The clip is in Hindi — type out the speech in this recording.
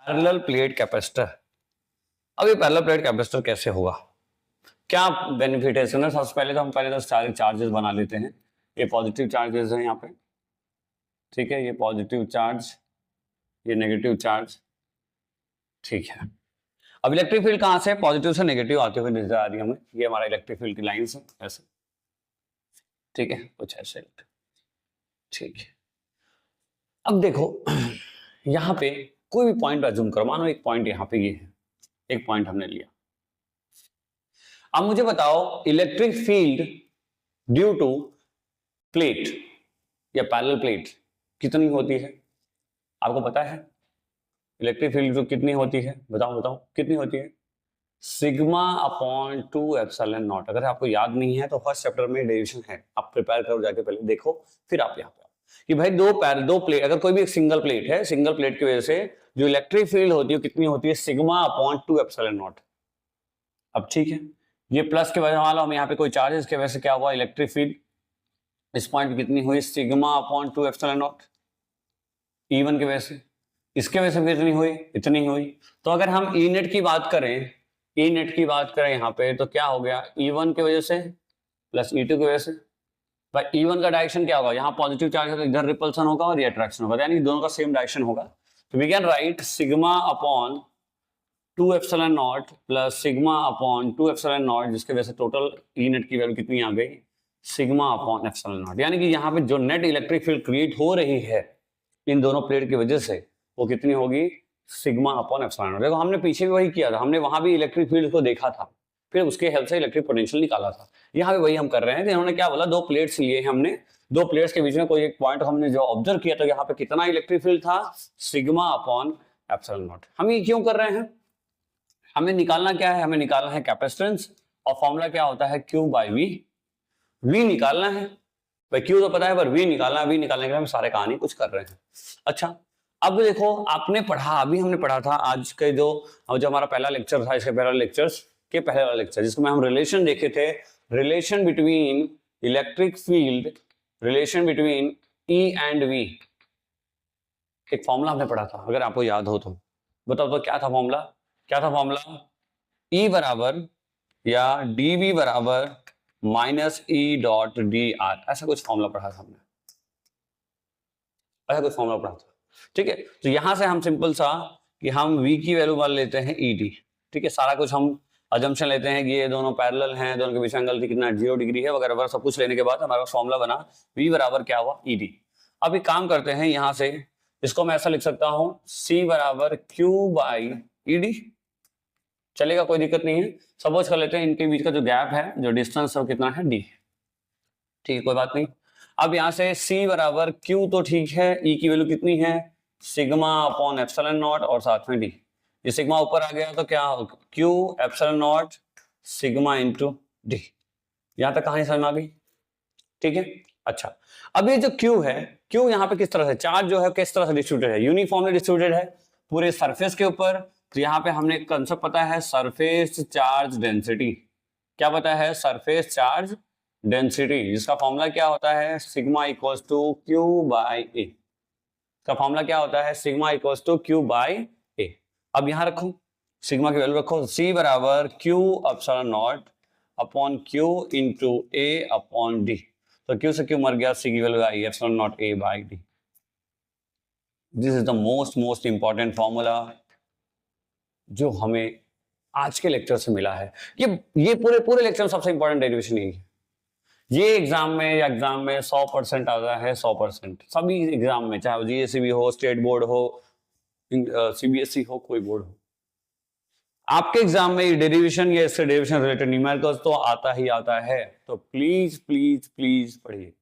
Parallel plate capacitor. अब ये पैरेलल प्लेट कैपेसिटर कैसे होगा, क्या बेनिफिट है इसमें? सबसे पहले तो हम सारे चार्जेस बना लेते हैं। ये पॉजिटिव चार्जेस हैं यहाँ पे, ठीक है, ये पॉजिटिव चार्ज, ये नेगेटिव चार्ज, ठीक है। अब इलेक्ट्रिक फील्ड कहां से पॉजिटिव से नेगेटिव आते हुए नजर आ रही है हमें, ये हमारा इलेक्ट्रिक फील्ड की लाइन है ऐसे, ठीक है, कुछ ऐसे, ठीक है। अब देखो यहां पे कोई भी पॉइंट अज्यूम करो, मानो एक पॉइंट यहां पे ये है, एक पॉइंट हमने लिया। अब मुझे बताओ electric field due to plate या पैरेलल प्लेट कितनी होती है? आपको पता है इलेक्ट्रिक फील्ड जो कितनी होती है? बताओ बताओ कितनी होती है? Sigma upon 2 epsilon not. अगर आपको याद नहीं है तो फर्स्ट चैप्टर में डेरिवेशन है, आप प्रिपेयर करो, जाके पहले देखो, फिर आप यहाँ पे आओ कि भाई दो प्लेट, अगर कोई भी एक सिंगल प्लेट है, सिंगल प्लेट की वजह से जो इलेक्ट्रिक फील्ड होती है कितनी होती है? Sigma upon 2 epsilon not. अब ठीक है, ये प्लस के वजह वाला हम यहाँ पे कोई चार्जेस की वजह से क्या हुआ, इलेक्ट्रिक फील्ड इस पॉइंट पे कितनी हुई? Sigma upon 2 epsilon not. E1 की वजह से, इसके वजह से कितनी हुई? इतनी हुई। तो अगर हम ई नेट की बात करें, ई नेट की बात करें यहाँ पे, तो क्या हो गया? E1 की वजह से प्लस E2 की वजह से। भाई E1 का डायरेक्शन क्या होगा? यहाँ पॉजिटिव चार्ज है तो इधर रिपल्सन होगा और ये अट्रैक्शन होगा, यानी दोनों का सेम डायरेक्शन होगा। तो we can write sigma upon 2 epsilon naught plus sigma upon 2 epsilon naught, जिसके वजह से टोटल ई नेट की वैल्यू कितनी आ गई? Sigma upon epsilon naught. यानी कि यहाँ पे जो नेट इलेक्ट्रिक फील्ड क्रिएट हो रही है इन दोनों प्लेट की वजह से, वो कितनी होगी? Sigma upon epsilon not. देखो हमने पीछे भी वही किया था, हमने वहां भी इलेक्ट्रिक फील्ड को देखा था, फिर उसके हेल्प से इलेक्ट्रिक पोटेंशियल निकाला था। यहाँ पे वही हम कर रहे हैं। इन्होंने क्या बोला, दो प्लेट्स लिए हमने, दो प्लेट्स के बीच में कोई एक पॉइंट हमने जो ऑब्जर्व किया, तो यहाँ पे कितना इलेक्ट्रिक फील्ड था? Sigma upon epsilon not. हम ये क्यों कर रहे हैं? हमें निकालना क्या है? हमें निकालना है कैपेसिटेंस, और फॉर्मूला क्या होता है? Q by V। V निकालना है भाई, Q तो पता है पर V निकालना है। V निकालने के लिए हम सारे कहानी कुछ कर रहे हैं। अच्छा, अब देखो आपने पढ़ा, अभी हमने पढ़ा था आज के जो हमारा पहला लेक्चर था, इसके पहला लेक्चर्स के पहले वाला लेक्चर, जिसमें हम रिलेशन देखे थे, relation between electric field, relation between E and V। एक फॉर्मूला हमने पढ़ा था, अगर आपको याद हो तो बताओ तो क्या था फॉर्मूला? क्या था फॉर्मूला? E बराबर या dV बराबर माइनस E डॉट dr, ऐसा कुछ फॉर्मूला पढ़ा था हमने, ऐसा कुछ फॉर्मूला पढ़ा था, ठीक है। तो यहां से हम सिंपल सा कि हम V की वैल्यू मान लेते हैं ED, ठीक है। सारा कुछ हम अजम्पशन लेते हैं कि ये दोनों पैरेलल हैं, दोनों के बीच एंगल कितना 0 डिग्री है वगैरह वगैरह, सब कुछ लेने के बाद हमारा फॉर्मूला बना V बराबर क्या हुआ? ED। अब एक काम करते हैं, यहां से इसको मैं ऐसा लिख सकता हूं, C बराबर Q बाई ED, चलेगा, कोई दिक्कत नहीं है। सपोज कर लेते हैं इनके बीच का जो गैप है, जो डिस्टेंस है वो कितना है? D, ठीक है, कोई बात नहीं। अब यहाँ से C बराबर Q तो ठीक है, E की वैल्यू कितनी है? सिग्मा अपॉन एप्सिलॉन नॉट और साथ में D। ये सिग्मा ऊपर आ गया तो क्या होगा? Q epsilon not sigma into D। यहाँ तक कहानी समझ में आ गई, ठीक है। अच्छा, अब ये जो Q है, Q यहाँ पे किस तरह से चार्ज जो है किस तरह से डिस्ट्रीब्यूटेड है? यूनिफॉर्मली डिस्ट्रीब्यूटेड है पूरे सरफेस के ऊपर। तो यहाँ पे हमने कंसेप्ट पता है, सरफेस चार्ज डेंसिटी। क्या पता है? सरफेस चार्ज डेंसिटी, जिसका फॉर्मूला क्या होता है? Sigma equals to Q by A। का फॉर्मूला क्या होता है? Sigma equals to Q by A। अब यहां रखो, सिग्मा की वैल्यू रखो, C बराबर Q epsilon not upon Q into A upon D। तो Q से Q मर गया, C की value I epsilon not A by D। This is the most important formula जो हमें आज के लेक्चर से मिला है। ये पूरे लेक्चर में सबसे इंपॉर्टेंट डेरिवेशन यही है। ये एग्जाम में 100% आता है, 100% सभी एग्जाम में, चाहे GSEB हो, स्टेट बोर्ड हो, CBSE हो, कोई बोर्ड हो, आपके एग्जाम में डेरिवेशन या इससे डेरिवेशन रिलेटेड न्यूमेरिकल्स तो आता ही आता है। तो प्लीज प्लीज प्लीज पढ़िए।